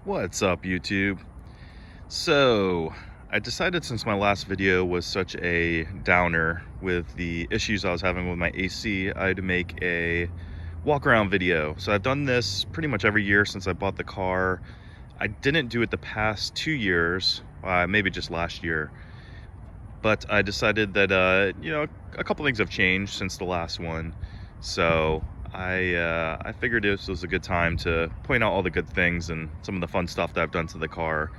What's up, YouTube? So I decided, since my last video was such a downer with the issues I was having with my AC, I had to make a walk around video. So I've done this pretty much every year since I bought the car. I didn't do it the past 2 years, maybe just last year, but I decided that a couple things have changed since the last one. So I figured this was a good time to point out all the good things and some of the fun stuff that I've done to the car,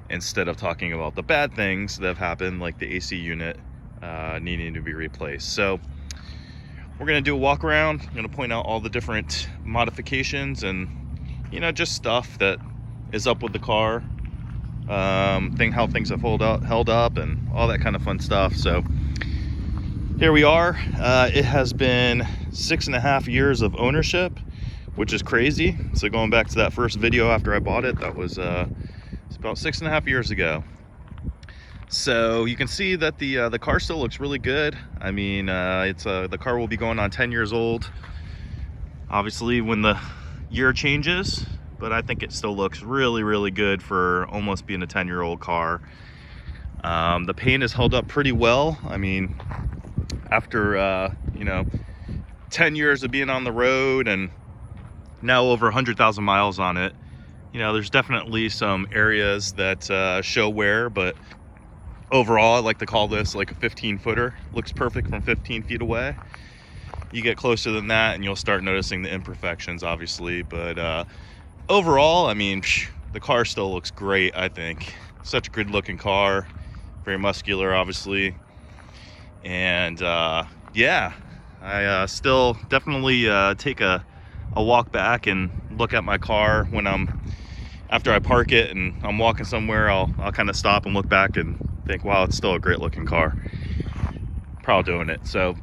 instead of talking about the bad things that have happened, like the AC unit needing to be replaced. So we're gonna do a walk around. I'm gonna point out all the different modifications and just stuff that is up with the car, how things have held up and all that kind of fun stuff. So here we are. It has been 6.5 years of ownership, which is crazy. So going back to that first video after I bought it, that was it's about 6.5 years ago. So you can see that the car still looks really good. I mean, the car will be going on 10 years old, obviously, when the year changes, but I think it still looks really good for almost being a 10-year-old car. The paint has held up pretty well. I mean, after 10 years of being on the road and now over 100,000 miles on it, there's definitely some areas that show wear, but overall I like to call this like a 15-footer. Looks perfect from 15 feet away. You get closer than that and you'll start noticing the imperfections, obviously, but overall, I mean, the car still looks great. I think such a good looking car, very muscular, obviously. And yeah, I still definitely take a walk back and look at my car when after I park it and I'm walking somewhere. I'll kind of stop and look back and think, wow, it's still a great looking car. Proud doing it. So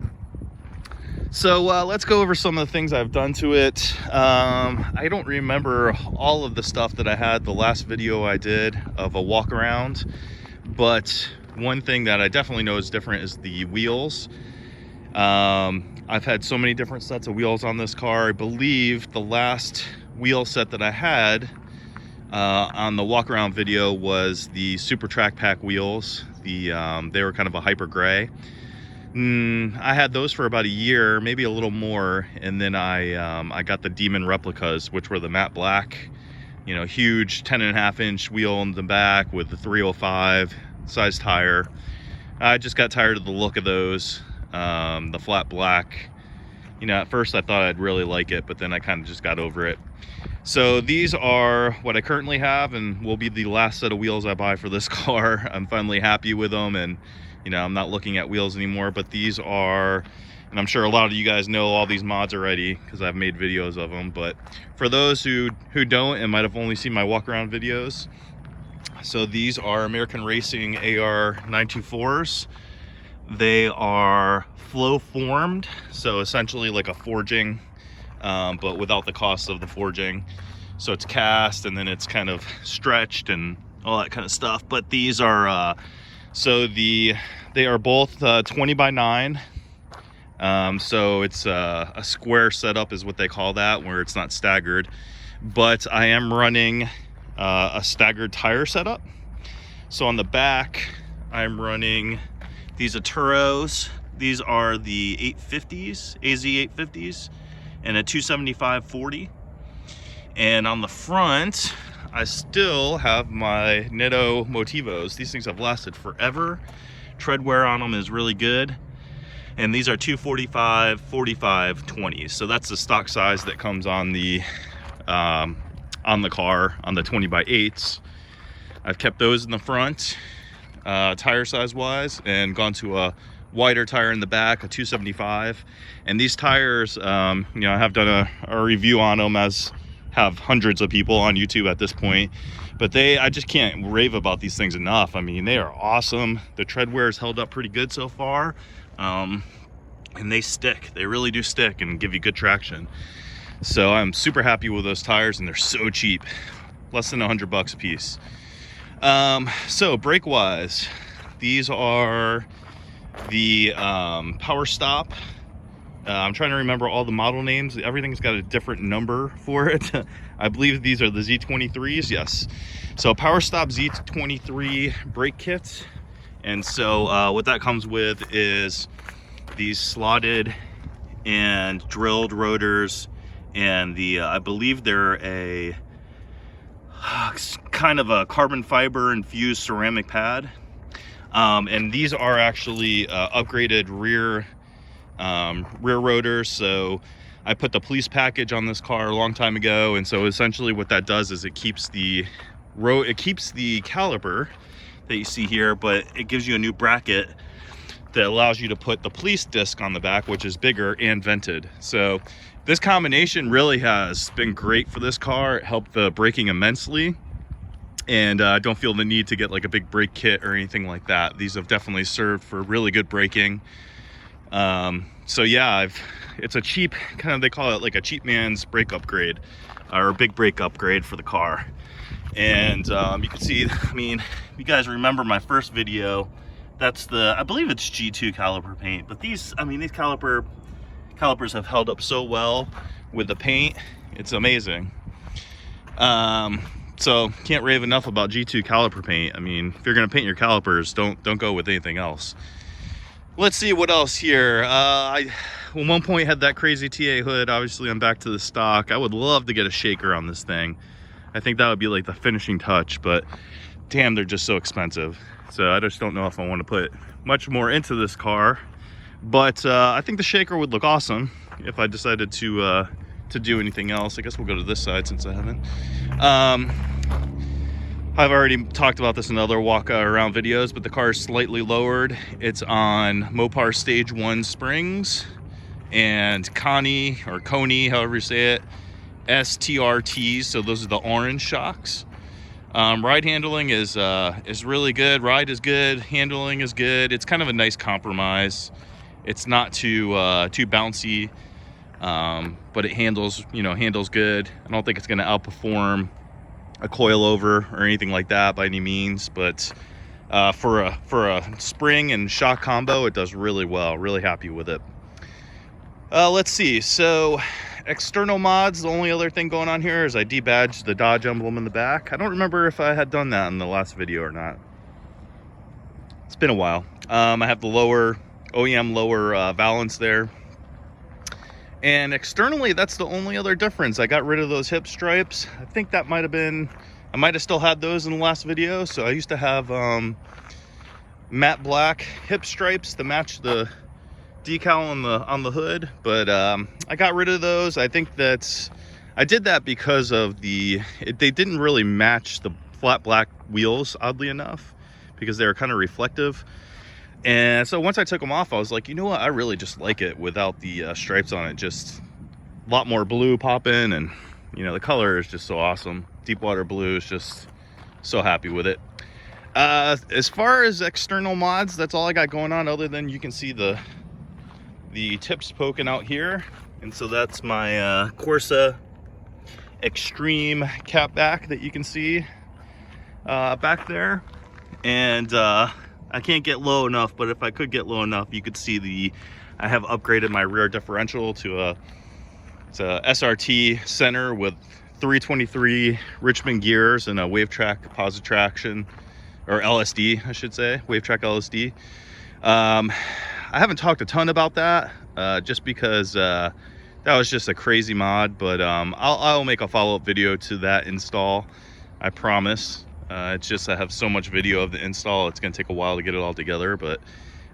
let's go over some of the things I've done to it. I don't remember all of the stuff that I had the last video I did of a walk around, but one thing that I definitely know is different is the wheels. I've had so many different sets of wheels on this car. I believe the last wheel set that I had on the walk around video was the Super Track Pack wheels. They were kind of a hyper gray. I had those for about a year, maybe a little more, and then I got the Demon replicas, which were the matte black, huge 10.5-inch wheel in the back with the 305 size tire. I just got tired of the look of those, the flat black. At first I thought I'd really like it, but then I kind of just got over it. So these are what I currently have and will be the last set of wheels I buy for this car. I'm finally happy with them, and I'm not looking at wheels anymore. But these are, and I'm sure a lot of you guys know all these mods already because I've made videos of them, but for those who don't and might have only seen my walk around videos, so these are American Racing AR 924s. They are flow formed, so essentially like a forging, but without the cost of the forging. So it's cast and then it's kind of stretched and all that kind of stuff. But these are they are both 20 by 9. So it's a square setup is what they call that, where it's not staggered. But I am running a staggered tire setup. So on the back, I'm running these Aturos. These are the 850s, AZ 850s, and a 275/40. And on the front, I still have my Netto Motivos. These things have lasted forever. Tread wear on them is really good. And these are 245/45 20s. So that's the stock size that comes on the car, on the 20 by 8s. I've kept those in the front, tire size wise, and gone to a wider tire in the back, a 275. And these tires, I have done a review on them, as have hundreds of people on YouTube at this point, but I just can't rave about these things enough. I mean, they are awesome. The tread wear has held up pretty good so far, and they stick. They really do stick and give you good traction. So I'm super happy with those tires, and they're so cheap, less than $100 a piece. So brake wise, these are the Power Stop I'm trying to remember all the model names. Everything's got a different number for it. I believe these are the Z23s, yes. So Power Stop Z23 brake kits. And so what that comes with is these slotted and drilled rotors, and the I believe they're a kind of a carbon fiber infused ceramic pad. And these are actually upgraded rear rotors. So I put the police package on this car a long time ago, and so essentially what that does is it keeps the caliper that you see here, but it gives you a new bracket that allows you to put the police disc on the back, which is bigger and vented. So this combination really has been great for this car. It helped the braking immensely, and I don't feel the need to get like a big brake kit or anything like that. These have definitely served for really good braking. So yeah, it's a cheap, kind of, they call it like a cheap man's brake upgrade, or a big brake upgrade for the car. And you can see, I mean, if you guys remember my first video, that's the, I believe it's G2 caliper paint, but these, I mean, these calipers have held up so well with the paint. It's amazing. So can't rave enough about G2 caliper paint. I mean, if you're gonna paint your calipers, don't go with anything else. Let's see what else here. I at one point had that crazy TA hood. Obviously I'm back to the stock. I would love to get a shaker on this thing. I think that would be like the finishing touch, but damn, they're just so expensive. So I just don't know if I want to put much more into this car. But I think the shaker would look awesome if I decided to do anything else. I guess we'll go to this side since I haven't. I've already talked about this in other walk around videos, but the car is slightly lowered. It's on Mopar Stage 1 springs and Coney, however you say it, STRTs. So those are the orange shocks. Ride handling is really good. Ride is good. Handling is good. It's kind of a nice compromise. It's not too bouncy, but it handles good. I don't think it's going to outperform a coilover or anything like that by any means, but for a spring and shock combo, it does really well. Really happy with it. Let's see. So external mods, the only other thing going on here is I debadged the Dodge emblem in the back. I don't remember if I had done that in the last video or not. It's been a while. I have the OEM lower valance there. And externally, that's the only other difference. I got rid of those hip stripes. I think that might have been, I might have still had those in the last video. So I used to have matte black hip stripes to match the decal on the hood, but I got rid of those. I think I did that because of they didn't really match the flat black wheels, oddly enough, because they were kind of reflective. And so once I took them off, I was like, you know what, I really just like it without the stripes on it. Just a lot more blue popping, and you know, the color is just so awesome. Deepwater blue is just so happy with it. As far as external mods, that's all I got going on, other than you can see the tips poking out here. And so that's my Corsa Extreme cap back that you can see back there. And I can't get low enough, but if I could get low enough, you could see I have upgraded my rear differential to it's a SRT center with 323 Richmond gears and a WaveTrack positive traction, or LSD, I should say, WaveTrack LSD. I haven't talked a ton about that, just because that was just a crazy mod, but I'll make a follow-up video to that install, I promise. It's just I have so much video of the install, it's going to take a while to get it all together, but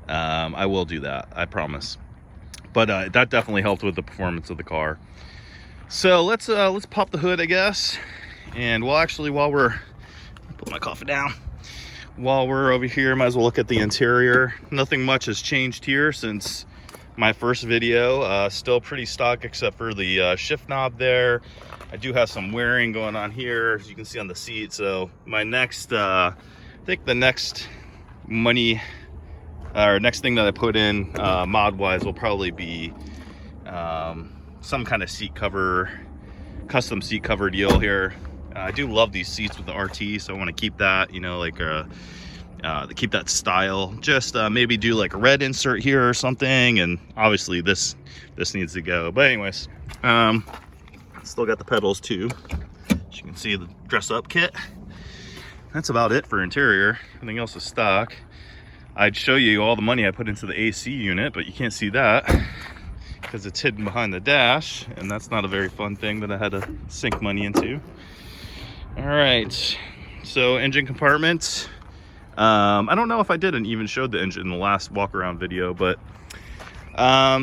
I will do that, I promise. But that definitely helped with the performance of the car. So let's pop the hood, I guess. And well, actually, while we're, put my coffee down. While we're over here, might as well look at the interior. Nothing much has changed here since my first video. Still pretty stock except for the shift knob there. I do have some wearing going on here, as you can see on the seat. So my next, I think the next next thing that I put in mod-wise will probably be some kind of seat cover, custom seat cover deal here. I do love these seats with the RT, so I want to keep that, you know, like to keep that style. Just maybe do like a red insert here or something, and obviously this needs to go. But anyways, still got the pedals too, as you can see, the dress up kit. That's about it for interior. Everything else is stock. I'd show you all the money I put into the AC unit, but you can't see that because it's hidden behind the dash, and that's not a very fun thing that I had to sink money into. All right, so engine compartment. I don't know if I didn't even show the engine in the last walk around video, but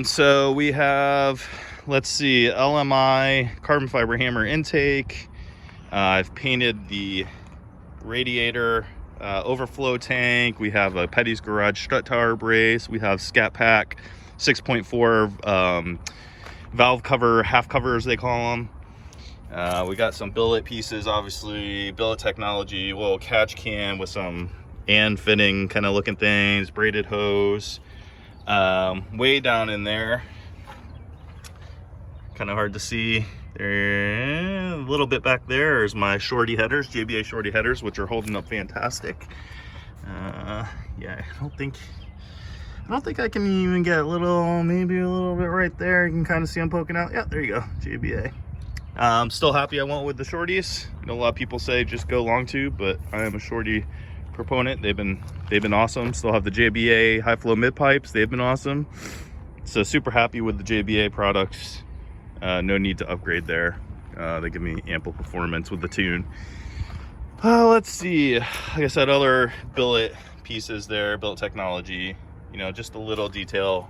so we have, let's see, LMI carbon fiber hammer intake. I've painted the radiator overflow tank. We have a Petty's Garage strut tower brace. We have Scat Pack 6.4 valve cover, half covers they call them. We got some billet pieces, obviously billet technology, little catch can with some and fitting kind of looking things, braided hose. Way down in there, kind of hard to see there, a little bit back there is my shorty headers, JBA shorty headers, which are holding up fantastic. Yeah, I don't think I can even get a little, maybe a little bit right there. You can kind of see them poking out. Yeah, there you go, JBA. I'm still happy I went with the shorties. I know a lot of people say just go long tube, but I am a shorty proponent. They've been awesome. Still have the JBA high flow mid pipes. They've been awesome. So super happy with the JBA products. No need to upgrade there. They give me ample performance with the tune. Let's see. Like I said, other billet pieces there, billet technology. You know, just a little detail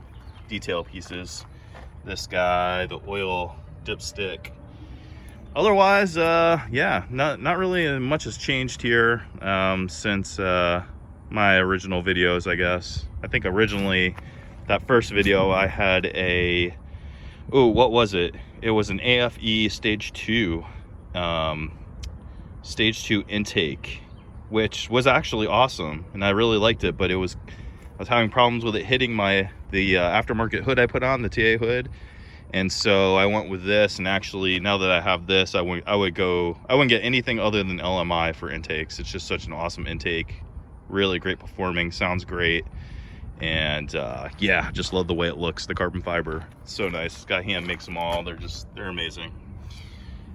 pieces. This guy, the oil dipstick. Otherwise, yeah, not really much has changed here since my original videos, I guess. I think originally, that first video, I had a, oh, what was it? It was an AFE stage 2 intake, which was actually awesome, and I really liked it, but I was having problems with it hitting the aftermarket hood I put on, the TA hood. And so I went with this, and actually now that I have this, I wouldn't get anything other than LMI for intakes. It's just such an awesome intake, really great performing, sounds great, and yeah, just love the way it looks. The carbon fiber, so nice. This guy hand makes them all. They're amazing.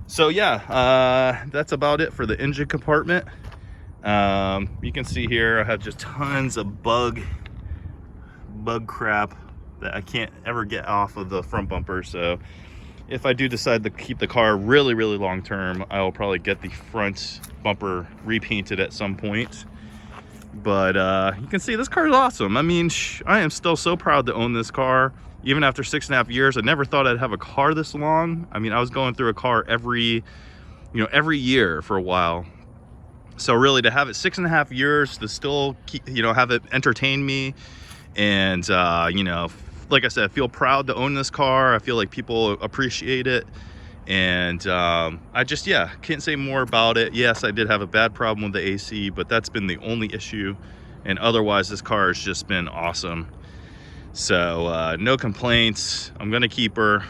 So yeah, that's about it for the engine compartment. You can see here I have just tons of bug crap that I can't ever get off of the front bumper. So if I do decide to keep the car really long term, I will probably get the front bumper repainted at some point. But you can see this car is awesome. I mean, I am still so proud to own this car. Even after 6.5 years, I never thought I'd have a car this long. I mean, I was going through a car every year for a while. So really, to have it 6.5 years, to still keep, have it entertain me, and like I said, I feel proud to own this car. I feel like people appreciate it, and I just, yeah, can't say more about it. Yes, I did have a bad problem with the AC, but that's been the only issue, and otherwise this car has just been awesome. So no complaints. I'm gonna keep her.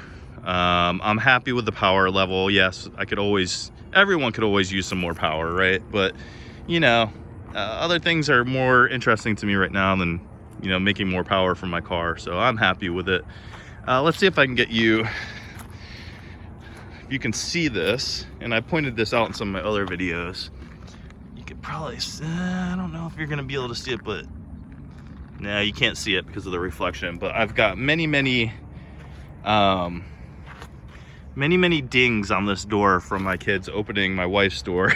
I'm happy with the power level. Yes, everyone could always use some more power, right? But other things are more interesting to me right now than making more power from my car. So I'm happy with it. Let's see if I can get you, if you can see this, and I pointed this out in some of my other videos. You could probably, I don't know if you're gonna be able to see it, but nah, you can't see it because of the reflection. But I've got many dings on this door from my kids opening my wife's door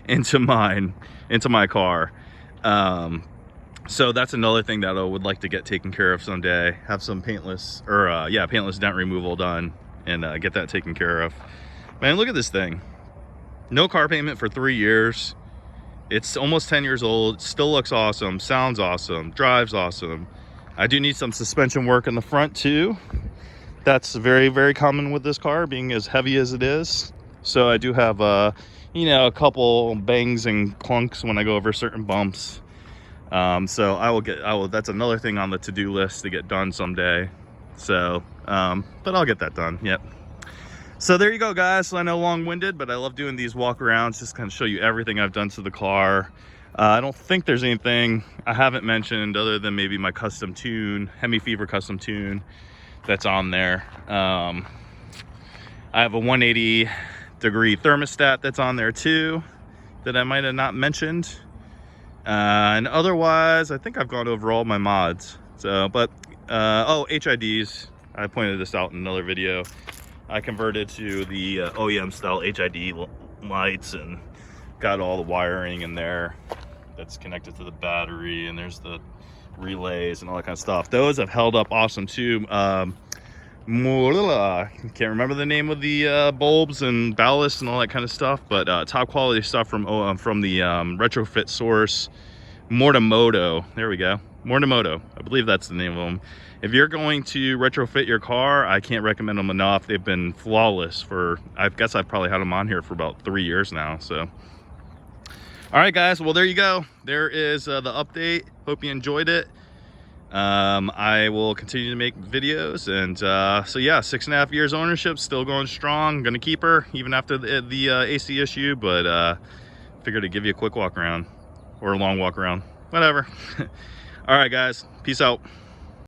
into my car. So that's another thing that I would like to get taken care of someday. Have some paintless dent removal done, and get that taken care of. Man, look at this thing. No car payment for 3 years. It's almost 10 years old. Still looks awesome, sounds awesome, drives awesome. I do need some suspension work in the front too. That's very common with this car, being as heavy as it is. So I do have a couple bangs and clunks when I go over certain bumps. So that's another thing on the to-do list to get done someday. So but I'll get that done. Yep. So there you go, guys. So I know long-winded, but I love doing these walk-arounds, just kind of show you everything I've done to the car. I don't think there's anything I haven't mentioned other than maybe my custom tune, Hemi Fever custom tune, that's on there. I have a 180-degree thermostat that's on there too that I might have not mentioned. And otherwise, I think I've gone over all my mods. So, but oh, HIDs. I pointed this out in another video. I converted to the OEM style HID lights and got all the wiring in there that's connected to the battery, and there's the relays and all that kind of stuff. Those have held up awesome too. Can't remember the name of the bulbs and ballast and all that kind of stuff, but top quality stuff from the retrofit source, Mortimoto. There we go, Mortimoto. I believe that's the name of them. If you're going to retrofit your car, I can't recommend them enough. They've been flawless for, I guess I've probably had them on here for about 3 years now. So, all right, guys. Well, there you go. There is the update. Hope you enjoyed it. I will continue to make videos, and so yeah, 6.5 years ownership, still going strong. Gonna keep her even after the AC issue, but figured to give you a quick walk around or a long walk around, whatever. All right, guys. Peace out.